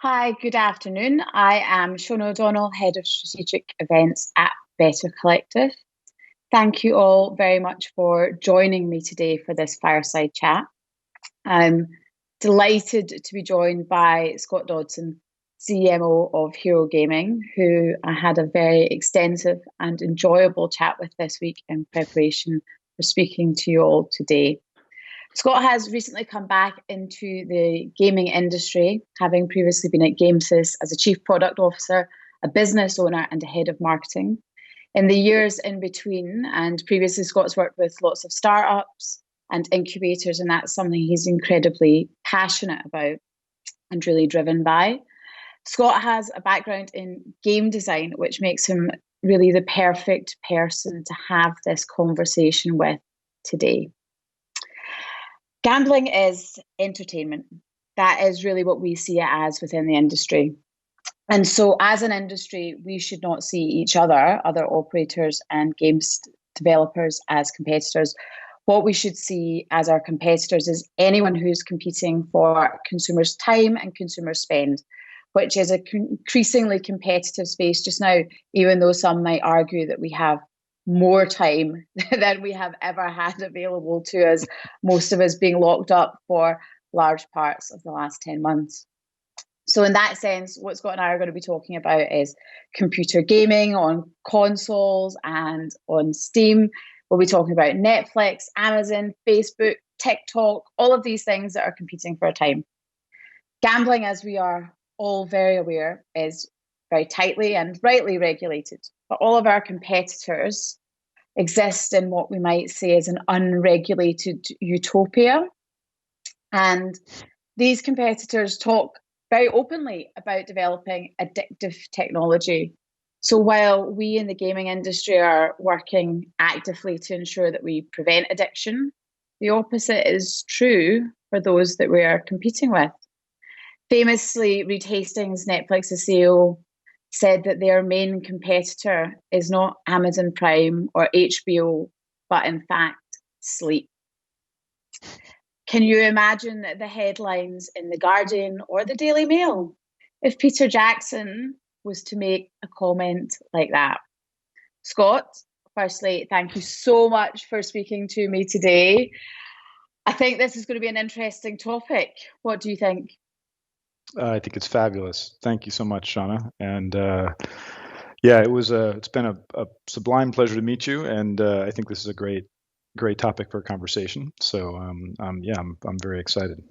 Hi, good afternoon. I am Shona ODonnell, Head of Strategic Events at Better Collective. Thank you all very much for joining me today for this fireside chat. I'm delighted to be joined by Scott Dodson, CMO of Hero Gaming, who I had a very extensive and enjoyable chat with this week in preparation for speaking to you all today. Scott has recently come back into the gaming industry, having previously been at Gamesys as a chief product officer, a business owner, and a head of marketing. In the years in between, and previously, Scott's worked with lots of startups and incubators, and that's something he's incredibly passionate about and really driven by. Scott has a background in game design, which makes him really the perfect person to have this conversation with today. Gambling is entertainment. That is really what we see it as within the industry. And so as an industry, we should not see each other operators and games developers as competitors. What we should see as our competitors is anyone who's competing for consumers' time and consumer spend, which is an increasingly competitive space just now, even though some might argue that we have more time than we have ever had available to us, most of us being locked up for large parts of the last 10 months. So in that sense, what Scott and I are going to be talking about is computer gaming on consoles and on Steam. We'll be talking about Netflix, Amazon, Facebook, TikTok, all of these things that are competing for our time. Gambling, as we are all very aware, is very tightly and rightly regulated. But all of our competitors exist in what we might say is an unregulated utopia. And these competitors talk very openly about developing addictive technology. So while we in the gaming industry are working actively to ensure that we prevent addiction, the opposite is true for those that we are competing with. Famously, Reed Hastings, Netflix's CEO, said that their main competitor is not Amazon Prime or HBO, but in fact, sleep. Can you imagine the headlines in The Guardian or the Daily Mail if Peter Jackson was to make a comment like that? Scott, firstly, thank you so much for speaking to me today. I think this is going to be an interesting topic. What do you think? I think it's fabulous. Thank you so much, Shona. And yeah, it's been a sublime pleasure to meet you. And I think this is a great topic for a conversation. So I'm very excited.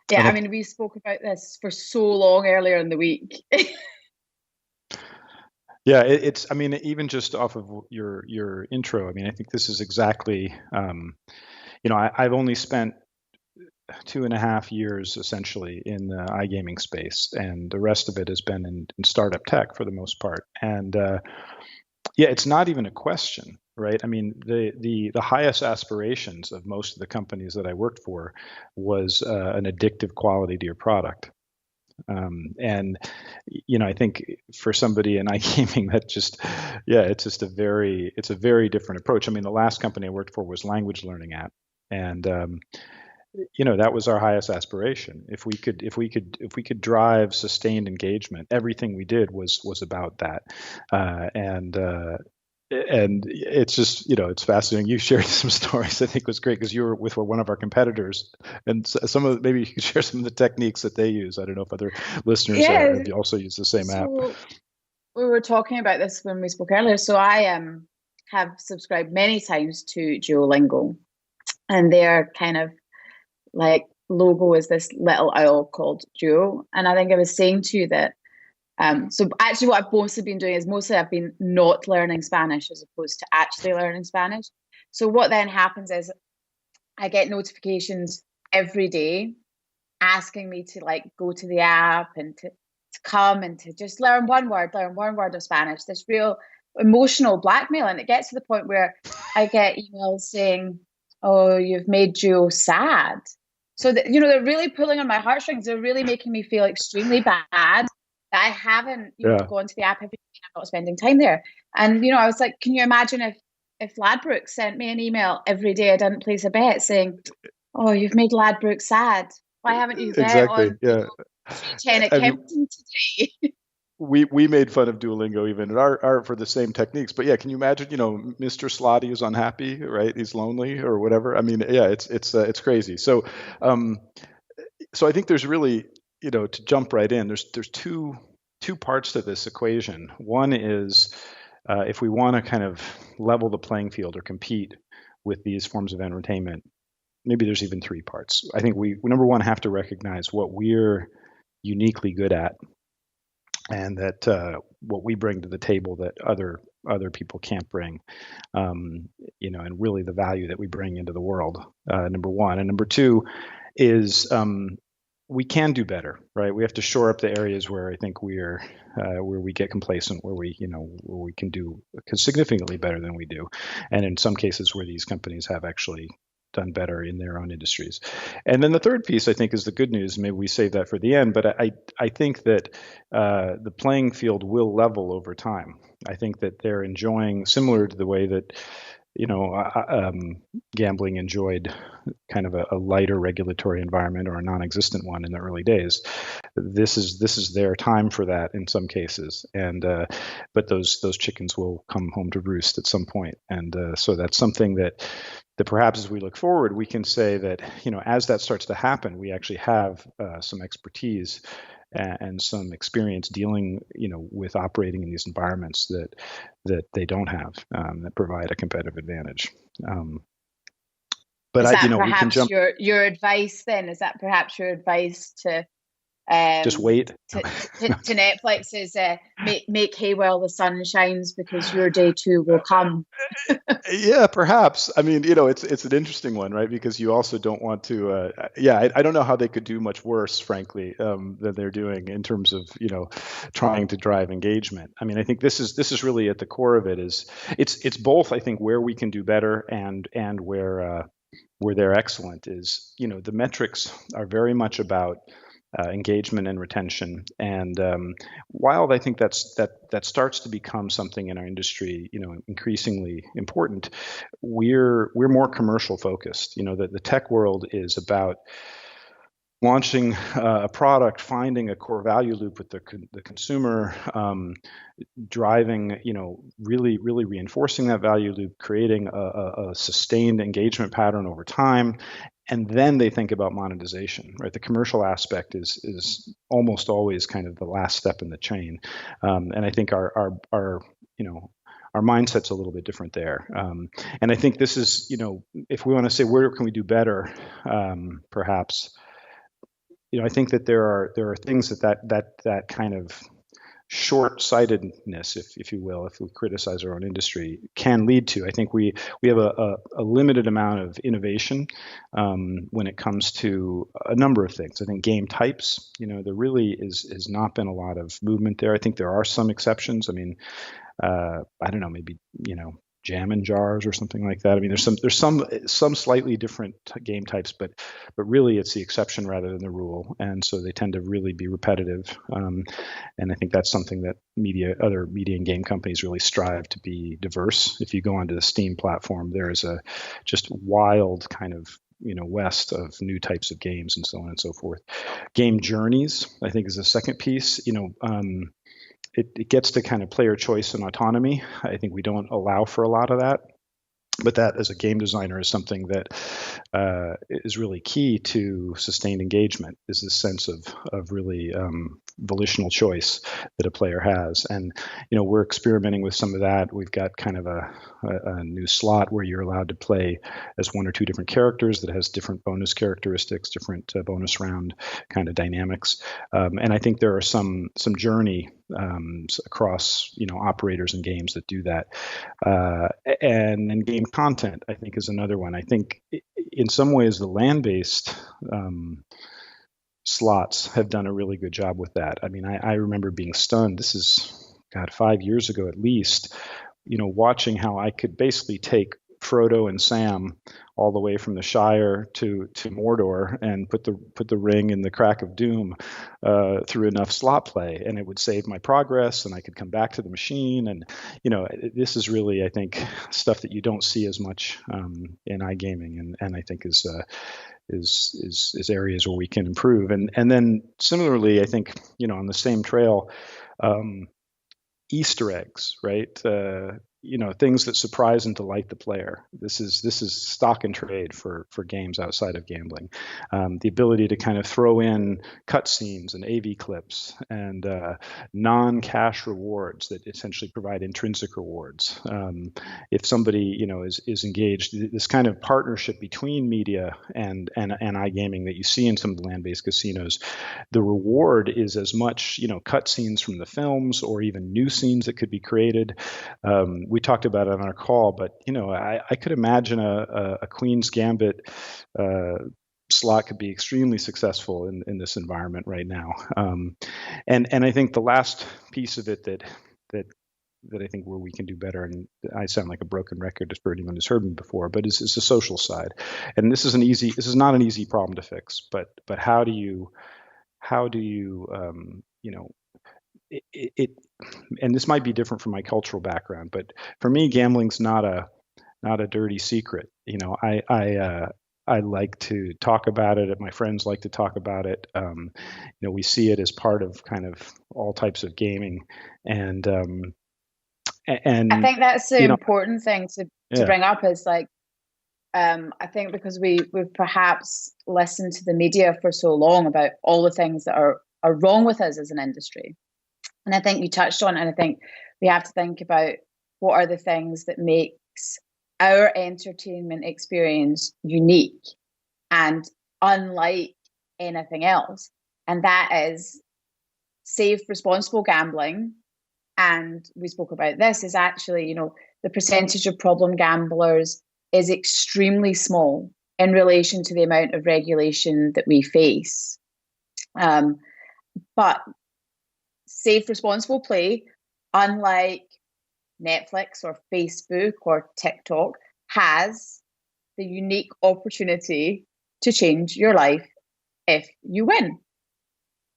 Yeah, I mean, we spoke about this for so long earlier in the week. Yeah, I mean, even just off of your intro, I mean, I think this is exactly, I've only spent 2.5 years essentially in the iGaming space, and the rest of it has been in startup tech for the most part. And yeah, it's not even a question, right? I mean, the highest aspirations of most of the companies that I worked for was an addictive quality to your product. And I think for somebody in iGaming, it's a very different approach. I mean, the last company I worked for was language learning app, and that was our highest aspiration. If we could drive sustained engagement, everything we did was about that. And it's just, it's fascinating. You shared some stories I think was great because you were with one of our competitors, and maybe you could share some of the techniques that they use. I don't know if other listeners have also used the same app. We were talking about this when we spoke earlier. So I have subscribed many times to Duolingo, and their kind of like logo is this little owl called Duo. And I think I was saying to you that so actually what I've mostly been doing is I've been not learning Spanish as opposed to actually learning Spanish. So what then happens is I get notifications every day asking me to like go to the app and to come and to just learn one word of Spanish, this real emotional blackmail. And it gets to the point where I get emails saying, oh, you've made Duo sad. So that, they're really pulling on my heartstrings. They're really making me feel extremely bad that I haven't gone to the app every day. I'm not spending time there. And I was like, can you imagine if Ladbrokes sent me an email every day I didn't place a bet saying, oh, you've made Ladbrokes sad. Why haven't you bet exactly on C10 I mean, accounting today. we made fun of Duolingo even at our for the same techniques. But yeah, can you imagine? Mr. Slotty is unhappy, right? He's lonely or whatever. I mean, yeah, it's crazy. Um, so I think there's really, to jump right in. There's two parts to this equation. One is if we want to kind of level the playing field or compete with these forms of entertainment, maybe there's even three parts. I think we number one have to recognize what we're uniquely good at, and that what we bring to the table that other people can't bring, and really the value that we bring into the world. Number one, and number two is we can do better, right? We have to shore up the areas where I think where we get complacent, where we can do significantly better than we do, and in some cases where these companies have actually done better in their own industries. And then the third piece, I think, is the good news. Maybe we save that for the end, but I think that the playing field will level over time. I think that they're enjoying, similar to the way that gambling enjoyed kind of a lighter regulatory environment or a non-existent one in the early days. This is their time for that in some cases, and but those chickens will come home to roost at some point, and so that's something that perhaps as we look forward, we can say that as that starts to happen, we actually have some expertise and some experience dealing with operating in these environments that they don't have, that provide a competitive advantage. But is that we can jump. Your advice then? Is that perhaps your advice to just wait to Netflix is make hay while the sun shines, because your day too will come? Yeah, perhaps. I mean, it's an interesting one, right? Because you also don't want to. I don't know how they could do much worse, frankly, than they're doing in terms of trying to drive engagement. I mean, I think this is really at the core of it. It's both. I think where we can do better and where they're excellent is the metrics are very much about engagement and retention. And while I think that starts to become something in our industry, increasingly important, we're more commercial focused. The tech world is about launching a product, finding a core value loop with the consumer, driving, really, really reinforcing that value loop, creating a sustained engagement pattern over time. And then they think about monetization, right? The commercial aspect is almost always kind of the last step in the chain. And I think our mindset's a little bit different there. And I think this is, if we want to say where can we do better, perhaps, I think that there are things that kind of short-sightedness, if you will, if we criticize our own industry, can lead to. I think we have a limited amount of innovation when it comes to a number of things. I think game types, there really has not been a lot of movement there. I think there are some exceptions. I mean, I don't know, maybe jam and jars or something like that. I mean, there's some slightly different game types, but really it's the exception rather than the rule, and so they tend to really be repetitive. And I think that's something that other media and game companies really strive to be diverse. If you go onto the Steam platform, there is a just wild kind of west of new types of games and so on and so forth. Game journeys, I think, is the second piece. It gets to kind of player choice and autonomy. I think we don't allow for a lot of that. But that, as a game designer, is something that is really key to sustained engagement, is this sense of really volitional choice that a player has. And, we're experimenting with some of that. We've got kind of a new slot where you're allowed to play as one or two different characters that has different bonus characteristics, different bonus round kind of dynamics. And I think there are some journey across operators and games that do that, and then game content, I think, is another one. I think in some ways the land-based slots have done a really good job with that. I mean, I remember being stunned. This is 5 years ago at least, watching how I could basically take Frodo and Sam all the way from the Shire to Mordor and put the ring in the crack of doom through enough slot play, and it would save my progress, and I could come back to the machine. And this is really, I think, stuff that you don't see as much in iGaming, and I think is areas where we can improve. And then similarly, I think on the same trail, Easter eggs, right? Things that surprise and delight the player. This is stock and trade for games outside of gambling. The ability to kind of throw in cutscenes and AV clips and non-cash rewards that essentially provide intrinsic rewards. If somebody is engaged, this kind of partnership between media and iGaming that you see in some of the land-based casinos, the reward is as much cutscenes from the films or even new scenes that could be created. We talked about it on our call, but I could imagine a Queen's Gambit slot could be extremely successful in this environment right now. And I think the last piece of it that I think where we can do better, and I sound like a broken record for anyone who's heard me before, but is the social side. And this is not an easy problem to fix, but how do you and this might be different from my cultural background, but for me, gambling's not a dirty secret. I like to talk about it. My friends like to talk about it. We see it as part of kind of all types of gaming, and I think that's the important thing to bring up is like, I think because we've perhaps listened to the media for so long about all the things that are wrong with us as an industry. And I think you touched on it, and I think we have to think about what are the things that makes our entertainment experience unique and unlike anything else. And that is safe, responsible gambling. And we spoke about this is actually, the percentage of problem gamblers is extremely small in relation to the amount of regulation that we face. But safe, responsible play, unlike Netflix or Facebook or TikTok, has the unique opportunity to change your life if you win.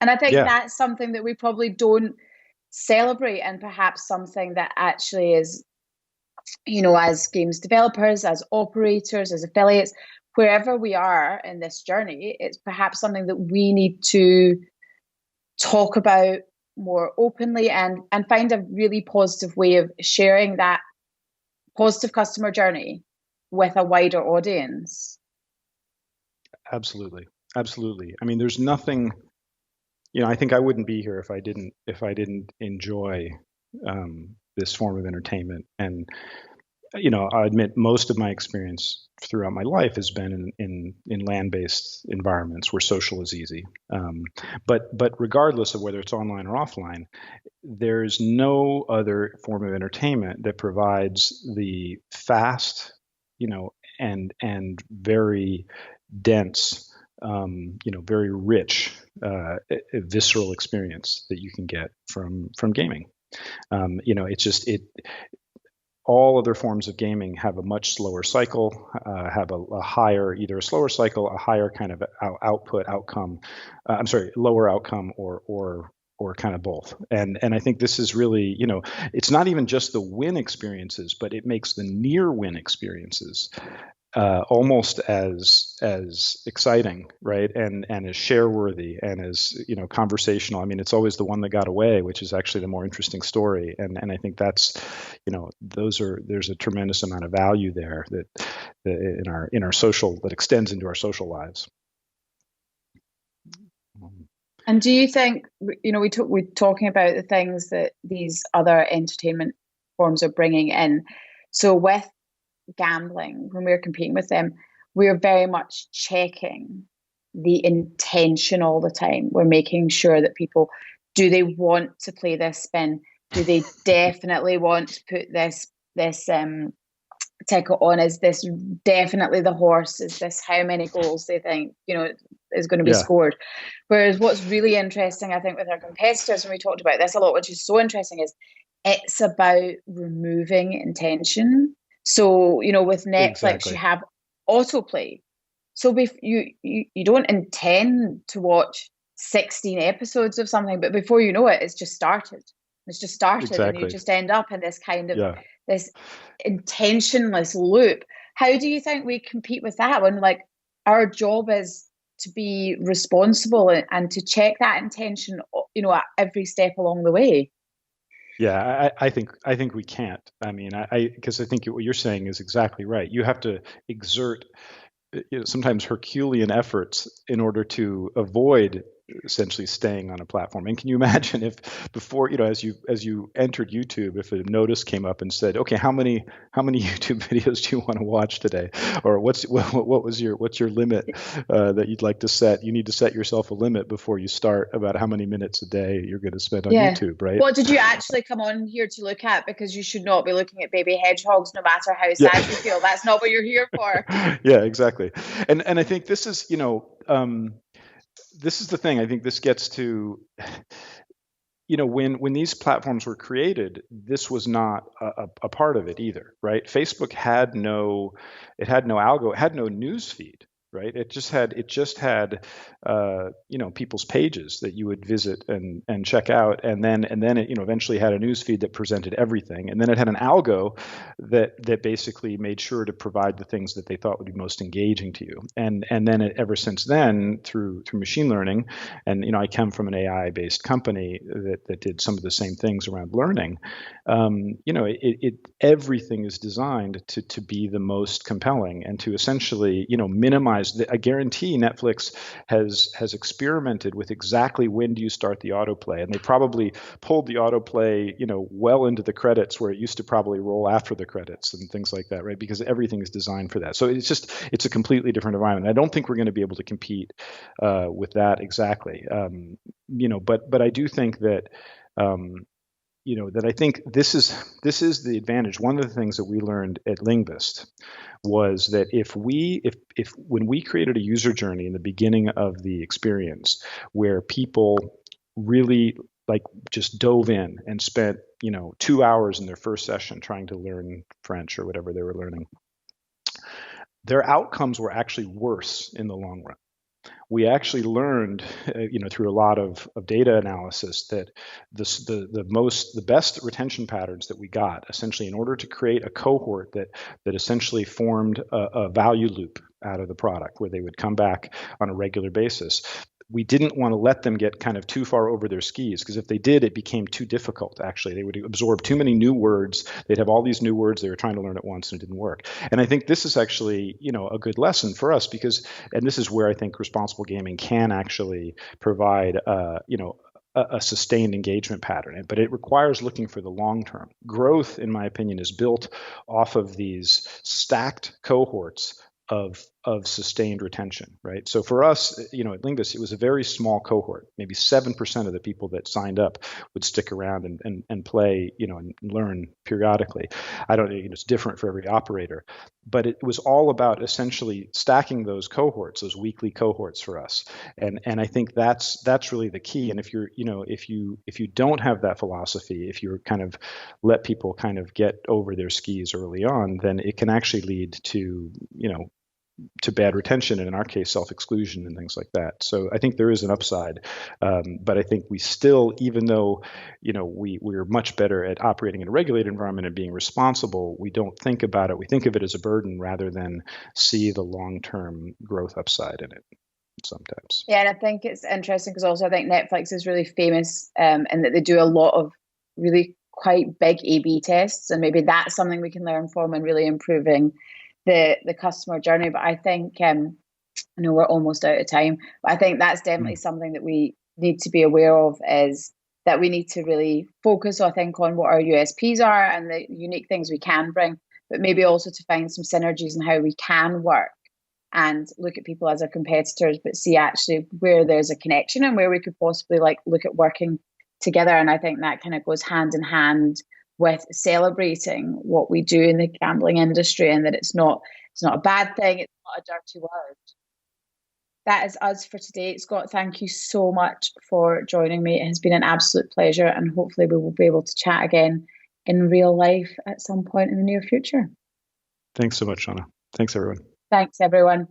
And I think that's something that we probably don't celebrate, and perhaps something that actually is, as games developers, as operators, as affiliates, wherever we are in this journey, it's perhaps something that we need to talk about more openly and find a really positive way of sharing that positive customer journey with a wider audience. Absolutely. I mean, there's nothing, I think I wouldn't be here if I didn't enjoy this form of entertainment. And I admit most of my experience throughout my life has been in land-based environments where social is easy. But regardless of whether it's online or offline, there's no other form of entertainment that provides the fast, and very dense, very rich, visceral experience that you can get from gaming. All other forms of gaming have a much slower cycle, have a higher, either a slower cycle, a higher kind of lower outcome, or kind of both. And I think this is really, it's not even just the win experiences, but it makes the near win experiences almost as exciting, right? And as share worthy and as conversational. I mean, it's always the one that got away, which is actually the more interesting story. And I think that's there's a tremendous amount of value there that in our social, that extends into our social lives. And do you think we're talking about the things that these other entertainment forms are bringing in? So with gambling, when we're competing with them, we're very much checking the intention all the time. We're making sure that people, do they want to play this spin? Do they definitely want to put this ticket on? Is this definitely the horse? Is this how many goals they think is going to be scored? Whereas what's really interesting, I think, with our competitors, and we talked about this a lot, which is so interesting, is it's about removing intention. So, with Netflix, you Exactly. have autoplay. So you don't intend to watch 16 episodes of something, but before you know it, it's just started. It's just started, and you Exactly. just end up in this kind of Yeah. this intentionless loop. How do you think we compete with that when like our job is to be responsible and to check that intention, at every step along the way? Yeah, I think we can't. I mean, because I think what you're saying is exactly right. You have to exert sometimes Herculean efforts in order to avoid essentially staying on a platform. And can you imagine if before, as you entered YouTube, if a notice came up and said, okay, how many YouTube videos do you want to watch today, or what's your limit that you'd like to set? You need to set yourself a limit before you start about how many minutes a day you're going to spend on Yeah. YouTube, right? What did you actually come on here to look at? Because you should not be looking at baby hedgehogs, no matter how Yeah. sad you feel. That's not what you're here for. Yeah, exactly. And I think this is, this is the thing. I think this gets to, when these platforms were created, this was not a part of it either, right? Facebook had no algo, it had no news feed, right? It just had people's pages that you would visit and check out, and then it eventually had a news feed that presented everything, and then it had an algo that basically made sure to provide the things that they thought would be most engaging to you, and then ever since then through machine learning, and I come from an AI based company that did some of the same things around learning. Everything is designed to be the most compelling and to essentially minimize I guarantee Netflix has experimented with exactly when do you start the autoplay, and they probably pulled the autoplay well into the credits where it used to probably roll after the credits and things like that, right? Because everything is designed for that. So it's a completely different environment. I don't think we're going to be able to compete with that exactly. But I do think that that I think this is the advantage. One of the things that we learned at Linguist was that if when we created a user journey in the beginning of the experience where people really like just dove in and spent 2 hours in their first session trying to learn French or whatever they were learning, their outcomes were actually worse in the long run. We actually learned, through a lot of data analysis, that the best retention patterns that we got, essentially, in order to create a cohort that essentially formed a value loop out of the product, where they would come back on a regular basis. We didn't want to let them get kind of too far over their skis, because if they did, it became too difficult. Actually, they would absorb too many new words. They'd have all these new words they were trying to learn at once, and it didn't work. And I think this is actually, a good lesson for us, because, and this is where I think responsible gaming can actually provide, a sustained engagement pattern. But it requires looking for the long term. Growth, in my opinion, is built off of these stacked cohorts of sustained retention, right? So for us, at Linguist, it was a very small cohort. Maybe 7% of the people that signed up would stick around and play, and learn periodically. I don't know, it's different for every operator, but it was all about essentially stacking those cohorts, those weekly cohorts for us. And I think that's really the key. And if you don't have that philosophy, if you're kind of let people kind of get over their skis early on, then it can actually lead to bad retention, and in our case, self-exclusion and things like that. So I think there is an upside, but I think we still, even though we're much better at operating in a regulated environment and being responsible, we don't think about it. We think of it as a burden rather than see the long-term growth upside in it sometimes. Yeah, and I think it's interesting because also I think Netflix is really famous in that they do a lot of really quite big A/B tests, and maybe that's something we can learn from and really improving the customer journey. But I think I know we're almost out of time, but I think that's definitely something that we need to be aware of, is that we need to really focus, I think, on what our USPs are and the unique things we can bring, but maybe also to find some synergies in how we can work and look at people as our competitors, but see actually where there's a connection and where we could possibly look at working together. And I think that kind of goes hand in hand with celebrating what we do in the gambling industry, and that it's not a bad thing, it's not a dirty word. That is us for today. Scott, thank you so much for joining me. It has been an absolute pleasure, and hopefully we will be able to chat again in real life at some point in the near future. Thanks so much, Shona. Thanks, everyone. Thanks, everyone.